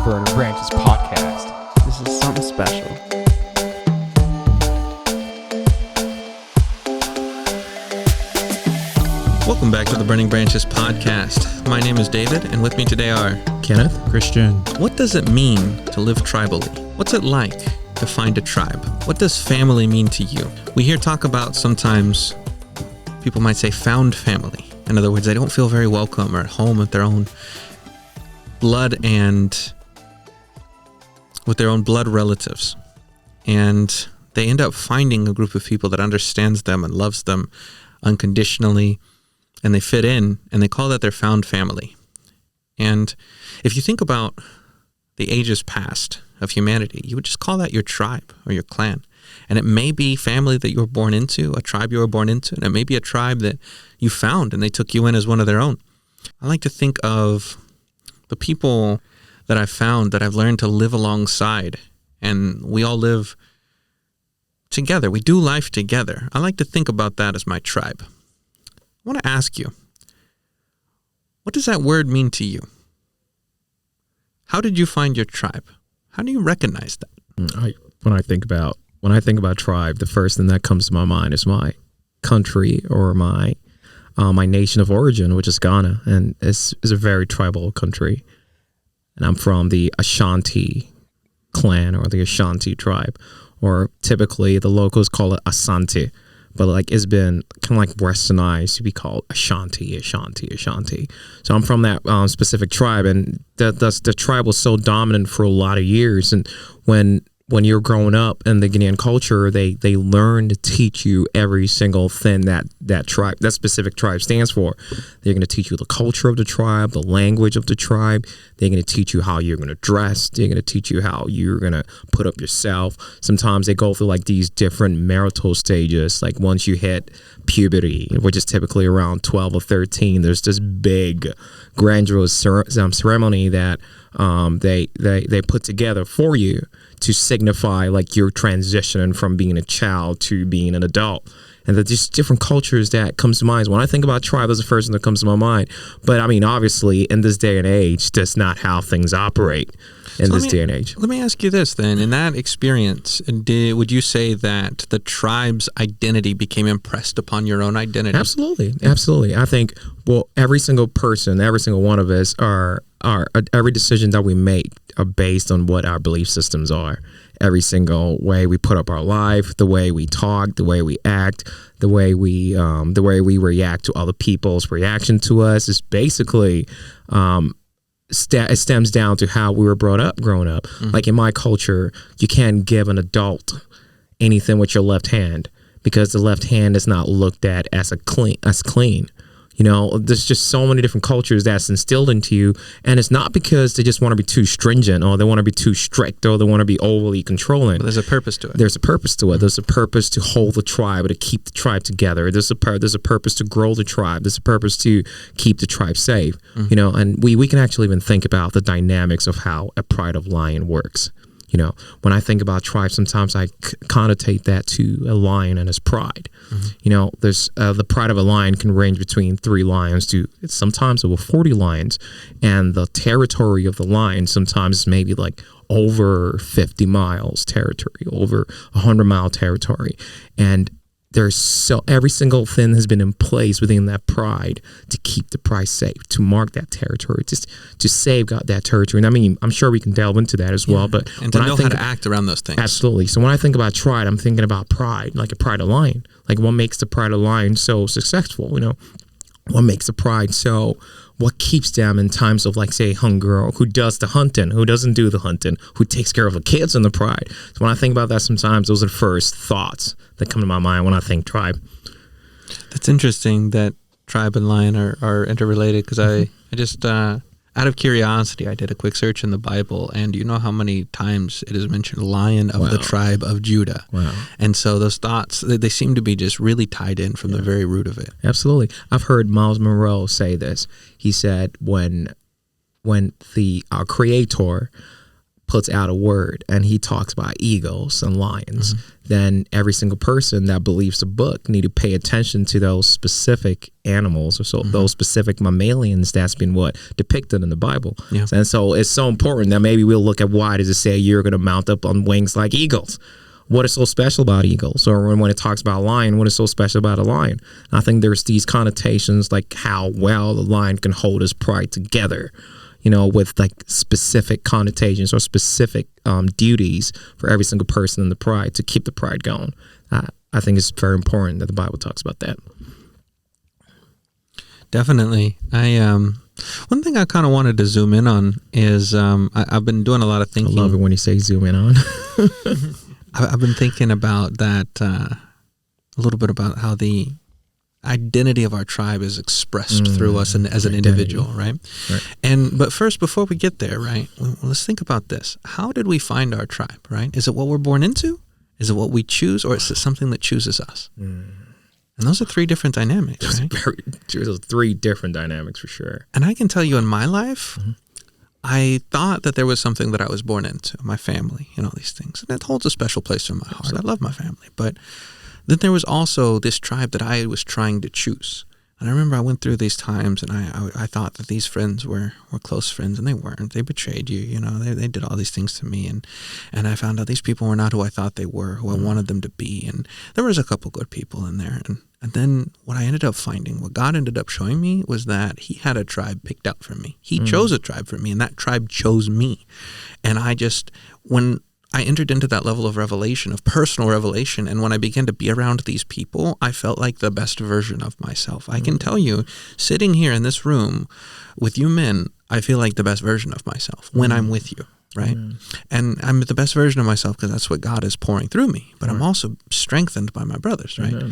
Burning Branches podcast. This is something special. Welcome back to the Burning Branches podcast. My name is David, and with me today are Kenneth, Christian. What does it mean to live tribally? What's it like to find a tribe? What does family mean to you? We hear talk about sometimes people might say found family. In other words, they don't feel very welcome or at home with their own blood and with their own blood relatives. And they end up finding a group of people that understands them and loves them unconditionally, and they fit in, and they call that their found family. And if you think about the ages past of humanity, you would just call that your tribe or your clan. And it may be family that you were born into, a tribe you were born into, and it may be a tribe that you found and they took you in as one of their own. I like to think of the people that I've found that I've learned to live alongside, and we all live together. We do life together. I like to think about that as my tribe. I want to ask you, what does that word mean to you? How did you find your tribe? How do you recognize that? When I think about tribe, the first thing that comes to my mind is my country or my nation of origin, which is Ghana, and it's a very tribal country. And I'm from the Ashanti clan or the Ashanti tribe, or typically the locals call it Asante, but like it's been kind of like westernized to be called Ashanti. So I'm from that specific tribe, and the tribe was so dominant for a lot of years. And when you're growing up in the Ghanaian culture, they learn to teach you every single thing that specific tribe stands for. They're going to teach you the culture of the tribe, the language of the tribe. They're going to teach you how you're going to dress. They're going to teach you how you're going to put up yourself. Sometimes they go through like these different marital stages. Like once you hit puberty, which is typically around 12 or 13, there's this big grandiose ceremony that they put together for you to signify like you're transitioning from being a child to being an adult. And there's just different cultures that comes to mind. When I think about tribe, that's the first thing that comes to my mind. But I mean, obviously, in this day and age, that's not how things operate in this day and age. Let me ask you this then. In that experience, would you say that the tribe's identity became impressed upon your own identity? Absolutely. I think, well, every single person, every single one of us every decision that we make are based on what our belief systems are. Every single way we put up our life, the way we talk, the way we act, the way we react to other people's reaction to us is basically it stems down to how we were growing up. Mm-hmm. Like in my culture, you can't give an adult anything with your left hand because the left hand is not looked at as clean. You know, there's just so many different cultures that's instilled into you, and it's not because they just want to be too stringent or they want to be too strict or they want to be overly controlling. But there's a purpose to it. There's a purpose to it. There's a purpose to hold the tribe or to keep the tribe together. There's a purpose to grow the tribe. There's a purpose to keep the tribe safe. Mm-hmm. You know, and we can actually even think about the dynamics of how a pride of lion works. You know, when I think about tribe, sometimes I connotate that to a lion and his pride. Mm-hmm. You know, there's the pride of a lion can range between 3 lions to sometimes over 40 lions. And the territory of the lion sometimes maybe like over 50 miles territory, over 100-mile territory. And every single thing has been in place within that pride to keep the pride safe, to mark that territory, just to safeguard that territory. And I mean, I'm sure we can delve into that as well. But and to know how to act around those things. Absolutely. So when I think about tribe, I'm thinking about pride, like a pride of lion. Like what makes the pride of lion so successful? You know, what makes the pride so? What keeps them in times of, like, say, hunger, or who does the hunting, who doesn't do the hunting, who takes care of the kids in the pride. So when I think about that, sometimes those are the first thoughts that come to my mind when I think tribe. That's interesting that tribe and lion are interrelated, because I just, out of curiosity, I did a quick search in the Bible, and you know how many times it is mentioned lion of the tribe of Judah. Wow. And so those thoughts, they seem to be just really tied in from the very root of it. Absolutely. I've heard Miles Monroe say this. He said when our creator puts out a word and he talks about eagles and lions, then every single person that believes the book need to pay attention to those specific animals, or those specific mammalians that's been depicted in the Bible. Yeah. And so it's so important that maybe we'll look at why does it say you're going to mount up on wings like eagles? What is so special about eagles? Or when it talks about a lion, what is so special about a lion? And I think there's these connotations like how well the lion can hold his pride together, with like specific connotations or specific duties for every single person in the pride to keep the pride going. I think it's very important that the Bible talks about that. Definitely. One thing I kind of wanted to zoom in on is I've been doing a lot of thinking. I love it when you say zoom in on. I've been thinking about that a little bit about how the identity of our tribe is expressed through us and as an individual, right? But first, before we get there, right, let's think about this. How did we find our tribe, right? Is it what we're born into? Is it what we choose? Or is it something that chooses us? And those are three different dynamics, right? Those three different dynamics for sure. And I can tell you in my life, I thought that there was something that I was born into, my family, and all these things. And that holds a special place in my heart. I love my family. But then there was also this tribe that I was trying to choose. And I remember I went through these times and I thought that these friends were close friends, and they weren't. They betrayed you, they did all these things to me. And I found out these people were not who I thought they were, who I wanted them to be. And there was a couple good people in there. And then what I ended up finding, what God ended up showing me, was that he had a tribe picked out for me. He chose a tribe for me, and that tribe chose me. And when I entered into that level of revelation, of personal revelation, and when I began to be around these people, I felt like the best version of myself. I can tell you, sitting here in this room with you men, I feel like the best version of myself when I'm with you, right? And I'm the best version of myself because that's what God is pouring through me. But I'm also strengthened by my brothers, right?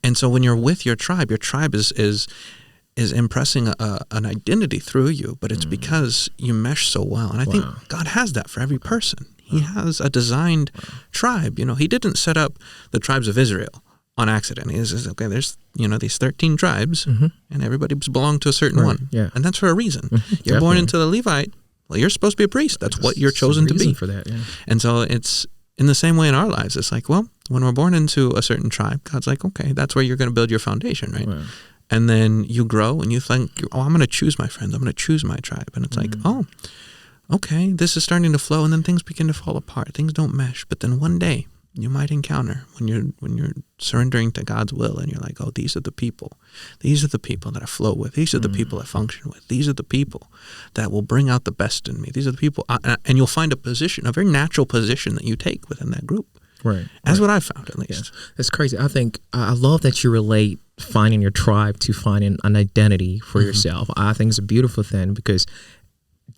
And so when you're with your tribe is impressing an identity through you, but it's because you mesh so well. And I think God has that for every person. He has a designed tribe. He didn't set up the tribes of Israel on accident. He says, okay, there's, these 13 tribes, and everybody belongs to a certain one. Yeah. And that's for a reason. You're born into the Levite. Well, you're supposed to be a priest. That's what you're chosen to be. For that, yeah. And so it's in the same way in our lives. It's like, well, when we're born into a certain tribe, God's like, okay, that's where you're going to build your foundation, right? Wow. And then you grow and you think, I'm going to choose my friends. I'm going to choose my tribe. And it's like, okay, this is starting to flow, and then things begin to fall apart. Things don't mesh. But then one day you might encounter when you're surrendering to God's will, and you're like, oh, these are the people. These are the people that I flow with. These are the people I function with. These are the people that will bring out the best in me. These are the people, and you'll find a very natural position that you take within that group. Right. That's what I found, at least. Yeah. It's crazy. I think I love that you relate finding your tribe to finding an identity for yourself. I think it's a beautiful thing because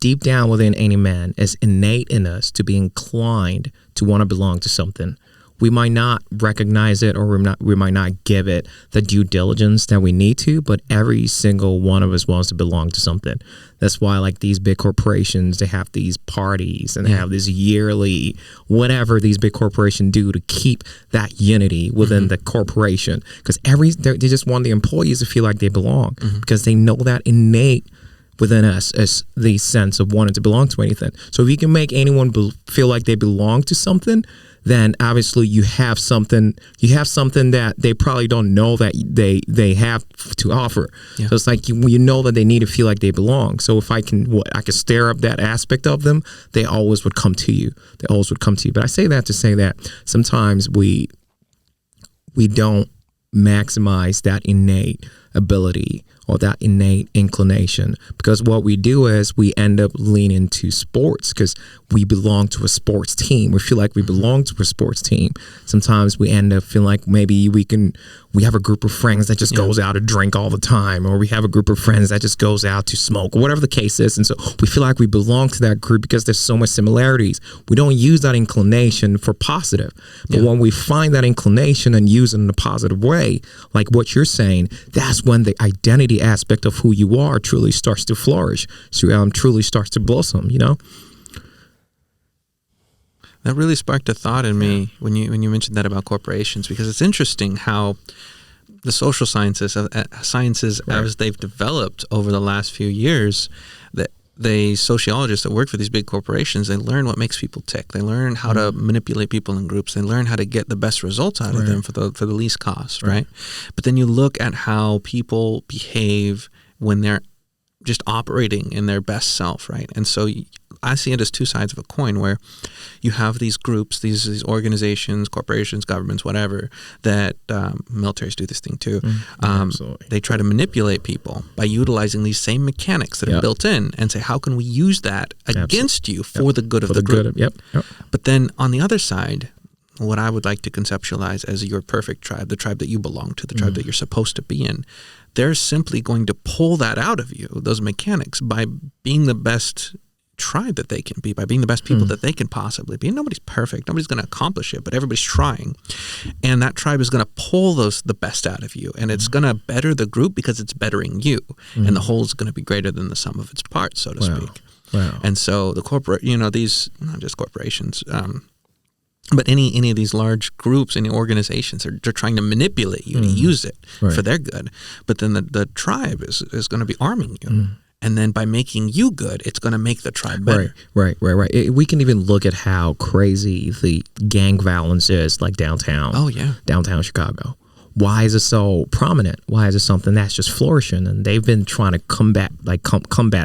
deep down within any man is innate in us to be inclined to want to belong to something. We might not recognize it, or we might not give it the due diligence that we need to, but every single one of us wants to belong to something. That's why like these big corporations, they have these parties and they have this yearly whatever these big corporations do to keep that unity within the corporation, because they just want the employees to feel like they belong, because they know that innate within us is the sense of wanting to belong to anything. So if you can make anyone feel like they belong to something, then obviously you have something that they probably don't know that they have to offer. Yeah. So it's like you know that they need to feel like they belong. So if I can stir up that aspect of them, they always would come to you. But I say that to say that sometimes we don't maximize that innate ability or that innate inclination, because what we do is we end up leaning to sports because we belong to a sports team. We feel like we belong to a sports team. Sometimes we end up feeling like maybe we have a group of friends that just goes out to drink all the time, or we have a group of friends that just goes out to smoke, or whatever the case is. And so we feel like we belong to that group because there's so much similarities. We don't use that inclination for positive. But when we find that inclination and use it in a positive way, like what you're saying, that's when the identity aspect of who you are truly starts to flourish, truly starts to blossom, That really sparked a thought in me when you mentioned that about corporations, because it's interesting how the social sciences as they've developed over the last few years, that sociologists that work for these big corporations, they learn what makes people tick. They learn how to manipulate people in groups. They learn how to get the best results out of them for the least cost, right? But then you look at how people behave when they're just operating in their best self, right? And so I see it as two sides of a coin, where you have these groups, these organizations, corporations, governments, whatever, that militaries do this thing too. They try to manipulate people by utilizing these same mechanics that are built in, and say, how can we use that against you for the good of the group? But then on the other side, what I would like to conceptualize as your perfect tribe, the tribe that you belong to, the tribe that you're supposed to be in, they're simply going to pull that out of you, those mechanics, by being the best tribe that they can be, by being the best people that they can possibly be. And nobody's perfect. Nobody's going to accomplish it, but everybody's trying. And that tribe is going to pull the best out of you. And it's going to better the group because it's bettering you. And the whole is going to be greater than the sum of its parts, so to speak. And so the corporate, these, not just corporations, but any of these large groups, any organizations, they're trying to manipulate you to use it for their good. But then the tribe is going to be arming you. And then by making you good, it's going to make the tribe better. Right. We can even look at how crazy the gang violence is, like downtown. Oh, yeah. Downtown Chicago. Why is it so prominent? Why is it something that's just flourishing? And they've been trying to combat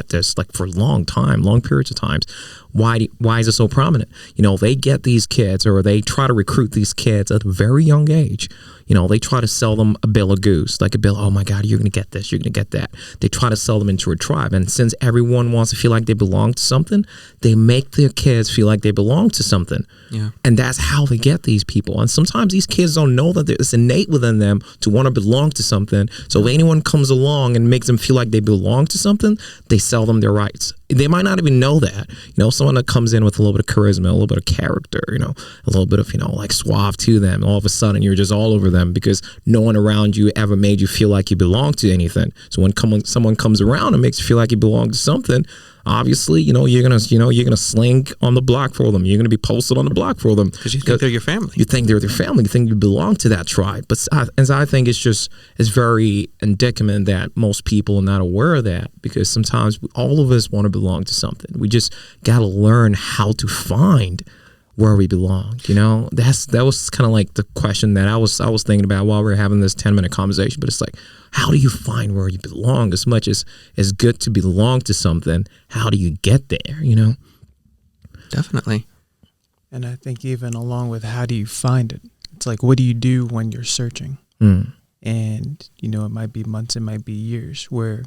this like for a long periods of times. Why is it so prominent? They get these kids, or they try to recruit these kids at a very young age. They try to sell them a bill of goose, like a bill. Oh my God, you're going to get this, you're going to get that. They try to sell them into a tribe. And since everyone wants to feel like they belong to something, they make their kids feel like they belong to something. Yeah. And that's how they get these people. And sometimes these kids don't know that it's innate within them to want to belong to something. So if anyone comes along and makes them feel like they belong to something, they sell them their rights. They might not even know that. Someone that comes in with a little bit of charisma, a little bit of character, a little bit of, like suave to them. All of a sudden, you're just all over them because no one around you ever made you feel like you belong to anything. So when someone comes around and makes you feel like you belong to something, obviously, you're gonna sling on the block for them. You're gonna be posted on the block for them because you think they're your family. You think they're their family. You think you belong to that tribe. But I think it's very indicative that most people are not aware of that, because sometimes all of us want to belong to something. We just gotta learn how to find where we belong. That was kind of like the question that I was thinking about while we were having this 10-minute conversation. But it's like, how do you find where you belong? As much as it's good to belong to something, how do you get there? Definitely. And I think even along with how do you find it, it's like, what do you do when you're searching? And it might be months, it might be years, where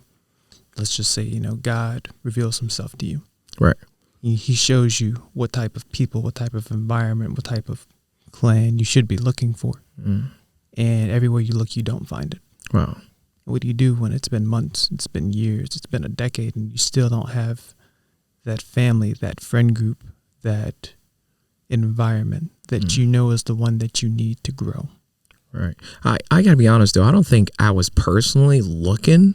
let's just say God reveals himself to you. Right. He shows you what type of people, what type of environment, what type of clan you should be looking for. And everywhere you look, you don't find it. Wow. What do you do when it's been months, it's been years, it's been a decade, and you still don't have that family, that friend group, that environment that is the one that you need to grow? Right. I got to be honest, though. I don't think I was personally looking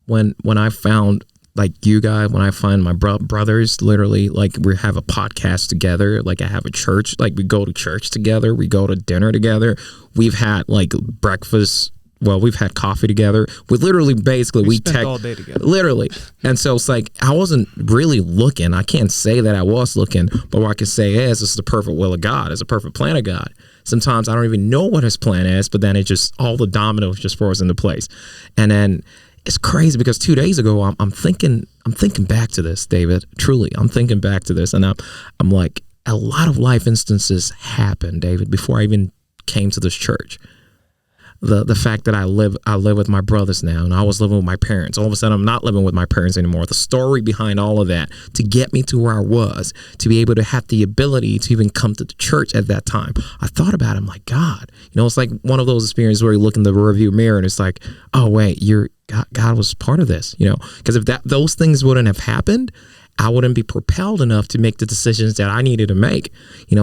when I found, like you guys, when I find my brothers, literally, like we have a podcast together, like I have a church, like we go to church together, we go to dinner together. We've had like breakfast. Well, we've had coffee together. We literally, basically, we spent all day together. Literally. And so it's like, I wasn't really looking. I can't say that I was looking, but what I can say is it's the perfect will of God. It's a perfect plan of God. Sometimes I don't even know what his plan is, but then it just, all the dominoes just falls into place. And then it's crazy because 2 days ago, I'm thinking back to this, David. Truly, I'm thinking back to this. And I'm like, a lot of life instances happened, David, before I even came to this church. The fact that I live with my brothers now, and I was living with my parents. All of a sudden, I'm not living with my parents anymore. The story behind all of that to get me to where I was, to be able to have the ability to even come to the church at that time. I thought about it. I'm like, God, it's like one of those experiences where you look in the rearview mirror and it's like, oh wait, God was part of this, because if those things wouldn't have happened, I wouldn't be propelled enough to make the decisions that I needed to make.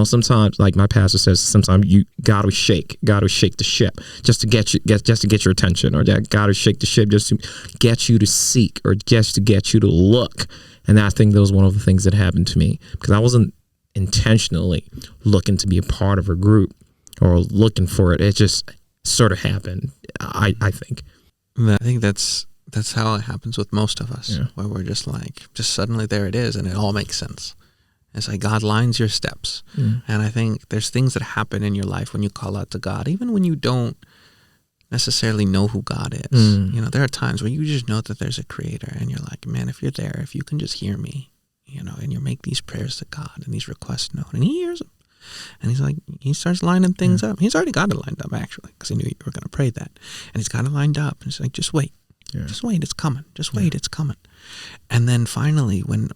Sometimes, like my pastor says, sometimes God will shake the ship just to get your attention, or that God will shake the ship just to get you to seek, or just to get you to look. And I think that was one of the things that happened to me, because I wasn't intentionally looking to be a part of a group or looking for it. It just sort of happened. I think. I think that's That's how it happens with most of us, where we're just suddenly there it is, and it all makes sense. It's like God lines your steps. And I think there's things that happen in your life when you call out to God, even when you don't necessarily know who God is. You know, there are times where you just know that there's a creator, and you're like, man, if you're there, if you can just hear me, you know, and you make these prayers to God and these requests known, and he hears them. And he's like, he starts lining things up. He's already got it lined up, actually, because he knew you were going to pray that. And he's got it lined up. And he's like, just wait. Yeah. Just wait, it's coming. Just wait, it's coming. And then finally, when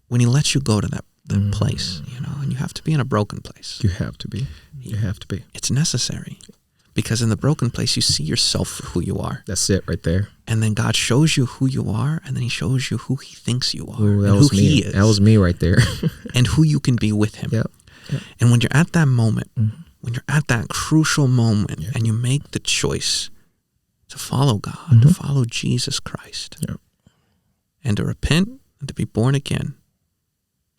he lets you go to that place, you know, and you have to be in a broken place. You have to be. You have to be. It's necessary, because in the broken place, you see yourself for who you are. That's it right there. And then God shows you who you are, and then he shows you who he thinks you are. Ooh, and who he is. That was me right there. And who you can be with him. Yep. And when you're at that moment, when you're at that crucial moment, and you make the choice to follow God, to follow Jesus Christ, and to repent and to be born again,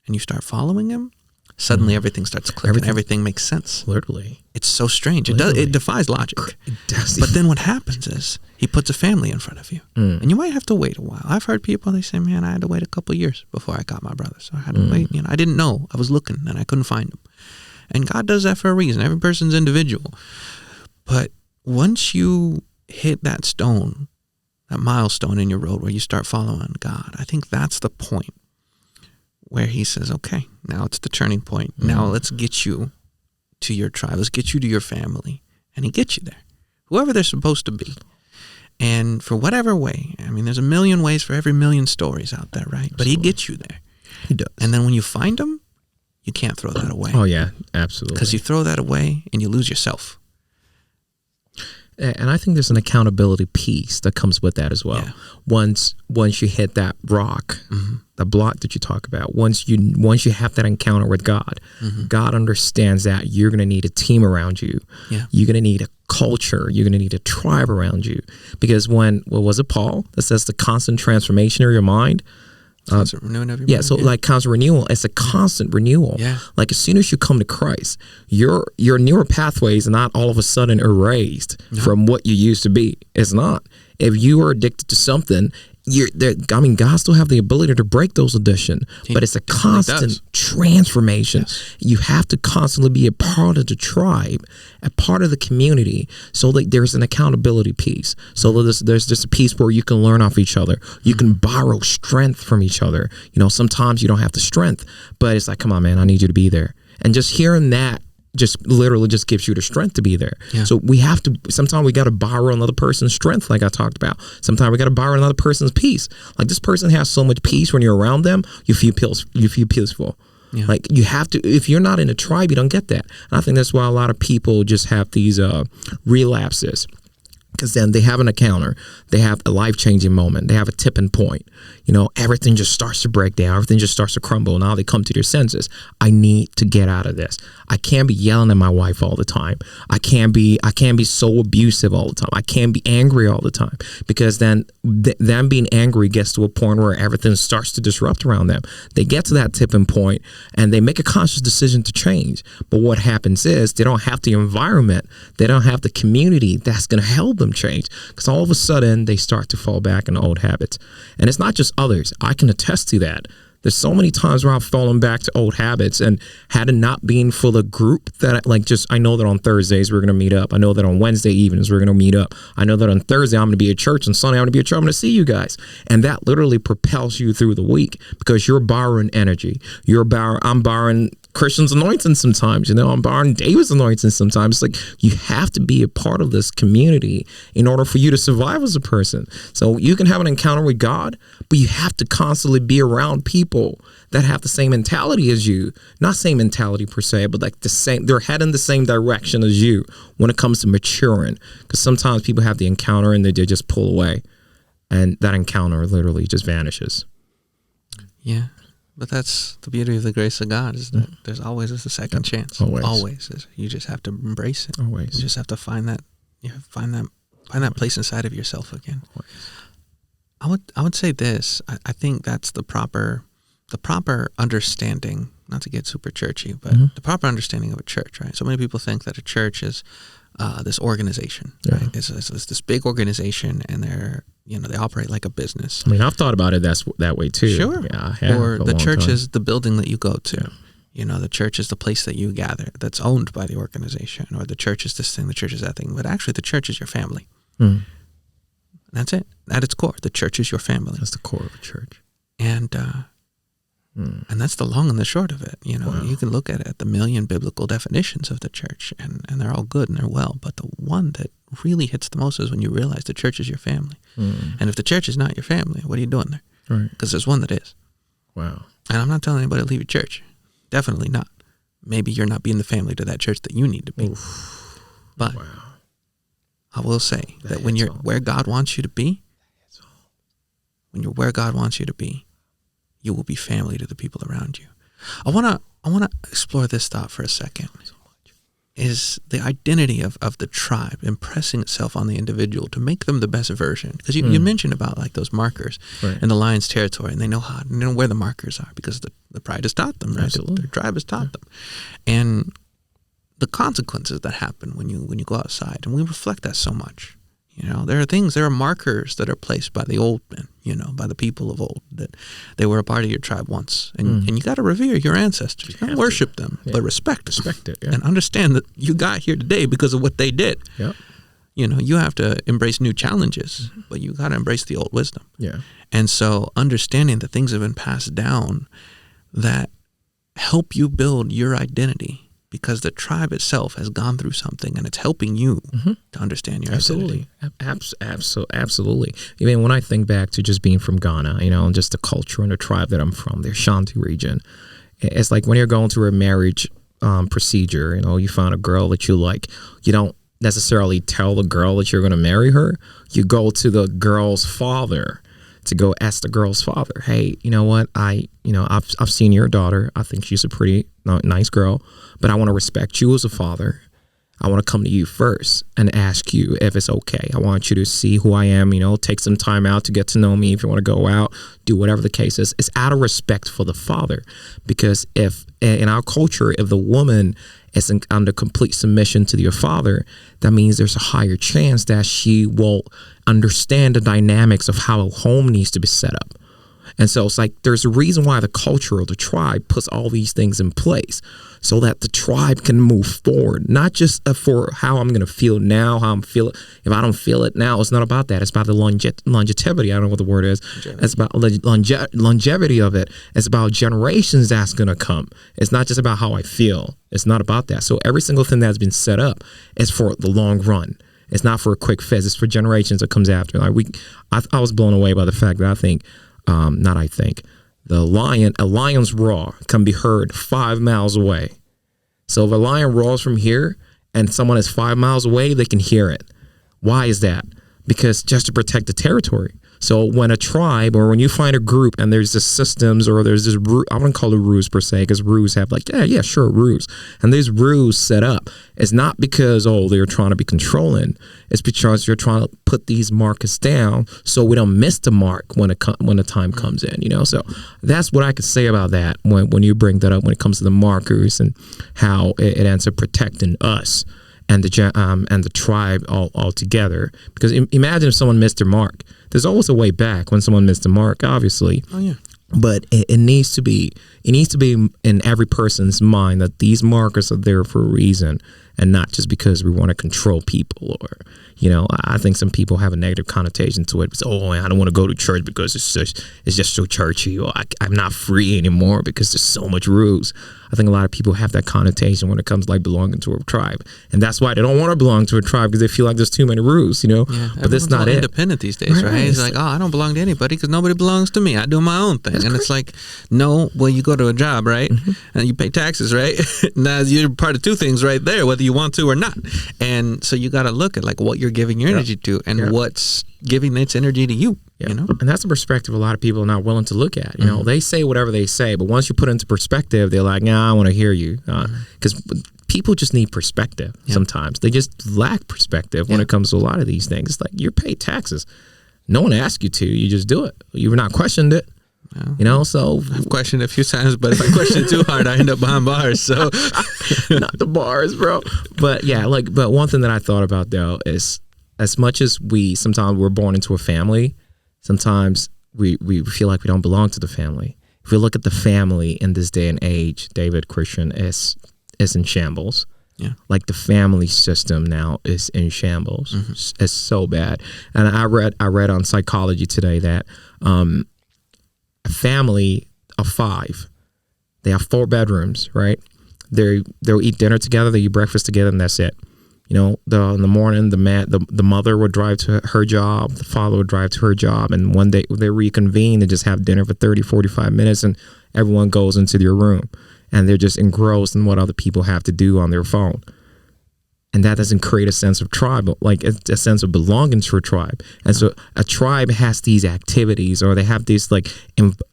and you start following him, suddenly everything starts clicking. Everything makes sense. Literally. It's so strange. It defies logic. It does. But then what happens is he puts a family in front of you. And you might have to wait a while. I've heard people, they say, man, I had to wait a couple of years before I got my brother. So I had to wait. You know, I didn't know. I was looking and I couldn't find him. And God does that for a reason. Every person's individual. But once you hit that stone, that milestone in your road where you start following God, I think that's the point where he says, okay, now it's the turning point. Now let's get you to your tribe. Let's get you to your family. And he gets you there, whoever they're supposed to be. And for whatever way, I mean, there's a million ways for every million stories out there, right? But he gets you there. He does. And then when you find him, you can't throw that away. Oh, yeah, absolutely. Because you throw that away and you lose yourself. And I think there's an accountability piece that comes with that as well. Yeah. Once you hit that rock, the block that you talk about, once you have that encounter with God, God understands that you're going to need a team around you. Yeah. You're going to need a culture. You're going to need a tribe around you. Because what was it, Paul, that says the constant transformation of your mind? Constant renewing of your mind. So like constant renewal, it's a constant renewal. Yeah. Like as soon as you come to Christ, your neural pathways are not all of a sudden erased from what you used to be. It's not. If you are addicted to something, God still have the ability to break those addictions, but it's a constant transformation. Yes. You have to constantly be a part of the tribe, a part of the community, so that there's an accountability piece. So there's just a piece where you can learn off each other. You can borrow strength from each other. You know, sometimes you don't have the strength, but it's like, come on, man, I need you to be there. And just hearing that just literally just gives you the strength to be there. Yeah. So sometimes we got to borrow another person's strength, like I talked about. Sometimes we got to borrow another person's peace. Like this person has so much peace when you're around them, you feel peaceful. Yeah. Like you have to, if you're not in a tribe, you don't get that. And I think that's why a lot of people just have these relapses. Because then they have an encounter, they have a life-changing moment, they have a tipping point. You know, everything just starts to break down, everything just starts to crumble. Now they come to their senses. I need to get out of this. I can't be yelling at my wife all the time. I can't be so abusive all the time. I can't be angry all the time, because then them being angry gets to a point where everything starts to disrupt around them. They get to that tipping point and they make a conscious decision to change. But what happens is they don't have the environment, they don't have the community that's going to help them change, because all of a sudden they start to fall back into old habits. And it's not just others. I can attest to that. There's so many times where I've fallen back to old habits, and had it not been for the group that I know that on Thursdays we're going to meet up. I know that on Wednesday evenings we're going to meet up. I know that on Thursday I'm going to be at church, and Sunday I'm going to be at church. I'm going to see you guys. And that literally propels you through the week, because you're borrowing energy. I'm borrowing Christian's anointing sometimes, I'm borrowing David's anointing sometimes. It's like you have to be a part of this community in order for you to survive as a person. So you can have an encounter with God, but you have to constantly be around people that have the same mentality as you. Not same mentality per se, but like they're heading the same direction as you when it comes to maturing. Because sometimes people have the encounter and they just pull away, and that encounter literally just vanishes. Yeah. But that's the beauty of the grace of God, is that there's always a second chance. Always. You just have to embrace it. Always. You just have to find that. Find that place inside of yourself again. Always. I would say this. I think that's the proper understanding. Not to get super churchy, but the proper understanding of a church, right? So many people think that a church is this organization. Yeah. Right? It's this big organization, and they operate like a business. I mean, I've thought about it that way too. Sure. Yeah, I have Or for a the long church time. is the building that you go to. Yeah. The church is the place that you gather that's owned by the organization, or the church is this thing, the church is that thing. But actually, the church is your family. Mm. That's it. At its core, the church is your family. That's the core of a church. And that's the long and the short of it. Wow. You can look at the million biblical definitions of the church, and they're all good and they're well. But the one that really hits the most is when you realize the church is your family. Mm. And if the church is not your family, what are you doing there? Right. Because there's one that is. Wow. And I'm not telling anybody to leave your church. Definitely not. Maybe you're not being the family to that church that you need to be. Oof. But Wow. I will say that when you're where God wants you to be, you will be family to the people around you. I wanna explore this thought for a second. Is the identity of the tribe impressing itself on the individual to make them the best version? Because you mentioned about like those markers in the lion's territory, and they know where the markers are because the pride has taught them, right? Absolutely. Their tribe has taught them, and the consequences that happen when you go outside, and we reflect that so much. There are markers that are placed by the old men, by the people of old, that they were a part of your tribe once. And you got to revere your ancestors. Not worship them, but respect it. Yeah. and understand that you got here today because of what they did. Yep. You have to embrace new challenges, but you got to embrace the old wisdom. Yeah. And so understanding that things have been passed down that help you build your identity, because the tribe itself has gone through something and it's helping you to understand your identity. Absolutely. Even when I think back to just being from Ghana, and just the culture and the tribe that I'm from, the Ashanti region, it's like when you're going through a marriage procedure, you find a girl that you like, you don't necessarily tell the girl that you're going to marry her. You go to the girl's father to go ask the girl's father, hey, you know what? I've seen your daughter. I think she's a pretty nice girl, but I want to respect you as a father. I want to come to you first and ask you if it's okay. I want you to see who I am, take some time out to get to know me. If you want to go out, do whatever the case is. It's out of respect for the father, because if in our culture, if the woman is under complete submission to your father, that means there's a higher chance that she will understand the dynamics of how a home needs to be set up. And so it's like there's a reason why the culture of the tribe puts all these things in place so that the tribe can move forward, not just for how I'm going to feel now, how I'm feeling. If I don't feel it now, it's not about that. It's about the longevity. I don't know what the word is. It's about longevity of it. It's about generations that's going to come. It's not just about how I feel. It's not about that. So every single thing that's been set up is for the long run. It's not for a quick fix. It's for generations that comes after. Like I was blown away by the fact that a lion's roar can be heard 5 miles away. So if a lion roars from here and someone is 5 miles away, they can hear it. Why is that? Because just to protect the territory. So when a tribe or when you find a group and there's this systems or there's this, I wouldn't call it rules per se, because rules have rules. And there's rules set up. It's not because, they're trying to be controlling. It's because you're trying to put these markers down so we don't miss the mark when the time comes in, So that's what I could say about that when you bring that up when it comes to the markers and how it ends up protecting us and the tribe all together. Because imagine if someone missed their mark. There's always a way back when someone missed the mark, obviously. Oh yeah. But it needs to be in every person's mind that these markers are there for a reason, and not just because we want to control people or, I think some people have a negative connotation to it. It's, I don't want to go to church because it's just so churchy, or I'm not free anymore because there's so much rules. I think a lot of people have that connotation when it comes to like belonging to a tribe, and that's why they don't want to belong to a tribe, because they feel like there's too many rues, Yeah, but that's not it. Independent these days, right? It's like, I don't belong to anybody because nobody belongs to me. I do my own thing, and it's like, no. Well, you go to a job, right, and you pay taxes, right? Now you're part of two things right there, whether you want to or not. And so you got to look at like what you're giving your energy to, and what's giving its energy to you. Yeah. And that's a perspective a lot of people are not willing to look at. They say whatever they say, but once you put it into perspective, they're like, I want to hear you. Because people just need perspective sometimes. They just lack perspective when it comes to a lot of these things. It's like, you pay taxes. No one asked you to. You just do it. You've not questioned it. You know, so I've questioned it a few times, but if I question it too hard, I end up behind bars. So not the bars, bro. But yeah, but one thing that I thought about though is, as much as sometimes we're born into a family, sometimes we feel like we don't belong to the family. If we look at the family in this day and age, David, Christian, is in shambles. Yeah. Like the family system now is in shambles. It's so bad. And I read on Psychology today that a family of 5, they have 4 bedrooms, right? They'll eat dinner together, they eat breakfast together, and that's it. You know, in the morning, the mother would drive to her job, the father would drive to her job, and one day they reconvene and just have dinner for 30, 45 minutes, and everyone goes into their room, and they're just engrossed in what other people have to do on their phone. And that doesn't create a sense of tribe, like a sense of belonging to a tribe. And so a tribe has these activities, or they have these like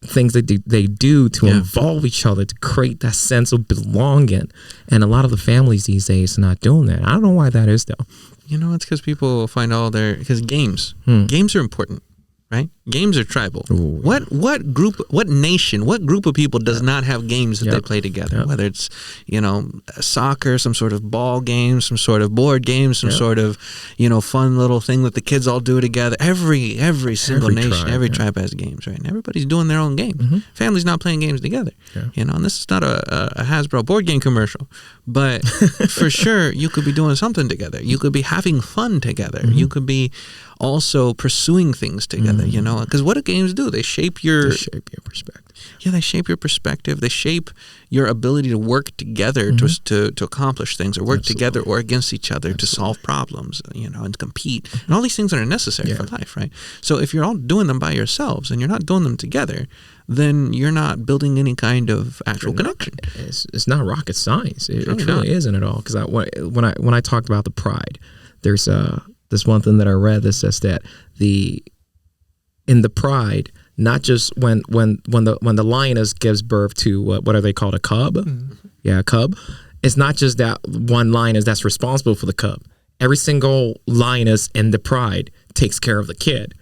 things that they do to involve each other to create that sense of belonging. And a lot of the families these days are not doing that. I don't know why that is though. You know, it's because people find because games are important, right? Games are tribal. Ooh. What group of people does not have games that they play together? Yep. Whether it's, you know, soccer, some sort of ball game, some sort of board game, some sort of, you know, fun little thing that the kids all do together. Every single nation, every tribe has games, right? And everybody's doing their own game. Family's not playing games together. Yeah. You know, and this is not a Hasbro board game commercial, but for sure you could be doing something together. You could be having fun together. You could be also pursuing things together, you know, because what do games do? They shape your perspective. Yeah, they shape your perspective. They shape your ability to work together to accomplish things, or work together or against each other to solve problems, you know, and compete. And all these things are necessary for life, right? So if you're all doing them by yourselves and you're not doing them together, then you're not building any kind of actual connection. It's not rocket science. It really isn't at all. Because when I talked about the pride, there's this one thing that I read that says that in the pride, not just when the lioness gives birth to what are they called, a cub? Yeah, a cub. It's not just that one lioness that's responsible for the cub. Every single lioness in the pride takes care of the kid.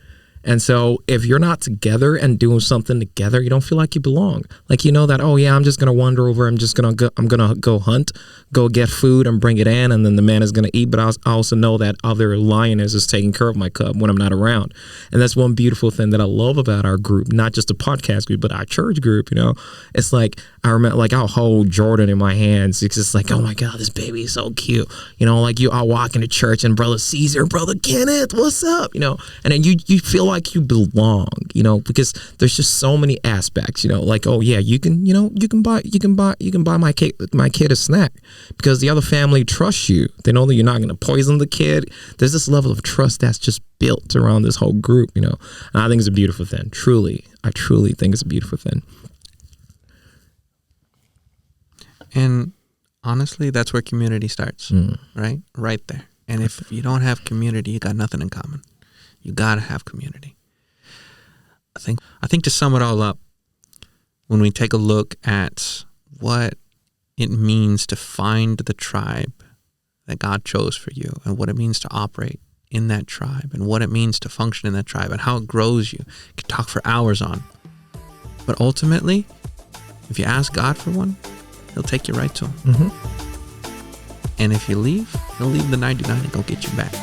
And so if you're not together and doing something together, you don't feel like you belong. Like, you know that, oh yeah, I'm just going to wander over. I'm going to go hunt, go get food and bring it in. And then the man is going to eat. But I also know that other lioness is taking care of my cub when I'm not around. And that's one beautiful thing that I love about our group, not just the podcast group, but our church group. You know, it's like, I remember, like, I'll hold Jordan in my hands. It's just like, oh my God, this baby is so cute. You know, like I'll walk into church and brother Caesar, brother Kenneth, what's up? You know, and then you feel like you belong, you know, because there's just so many aspects, you know, like, oh yeah, you can buy my kid a snack because the other family trusts you. They know that you're not going to poison the kid. There's this level of trust that's just built around this whole group, you know, and I think it's a beautiful thing. I truly think it's a beautiful thing. And honestly, that's where community starts, right there. And if you don't have community, you got nothing in common. You got to have community. I think to sum it all up, when we take a look at what it means to find the tribe that God chose for you, and what it means to operate in that tribe, and what it means to function in that tribe, and how it grows you, can talk for hours on. But ultimately, if you ask God for one, He'll take you right to Him. And if you leave, He'll leave the 99 and go get you back.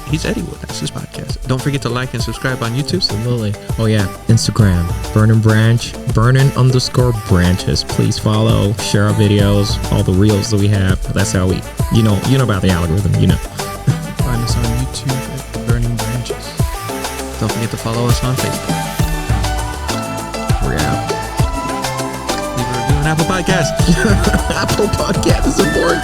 He's Eddiewood. That's his podcast. Don't forget to like and subscribe on YouTube. Absolutely. Oh yeah, Instagram, Burning_branches. Please follow, share our videos, all the reels that we have. That's how we, you know about the algorithm, you know. Find us on YouTube at Burning Branches. Don't forget to follow us on Facebook. We're out. Leave a review on Apple Podcasts. Apple Podcast is important.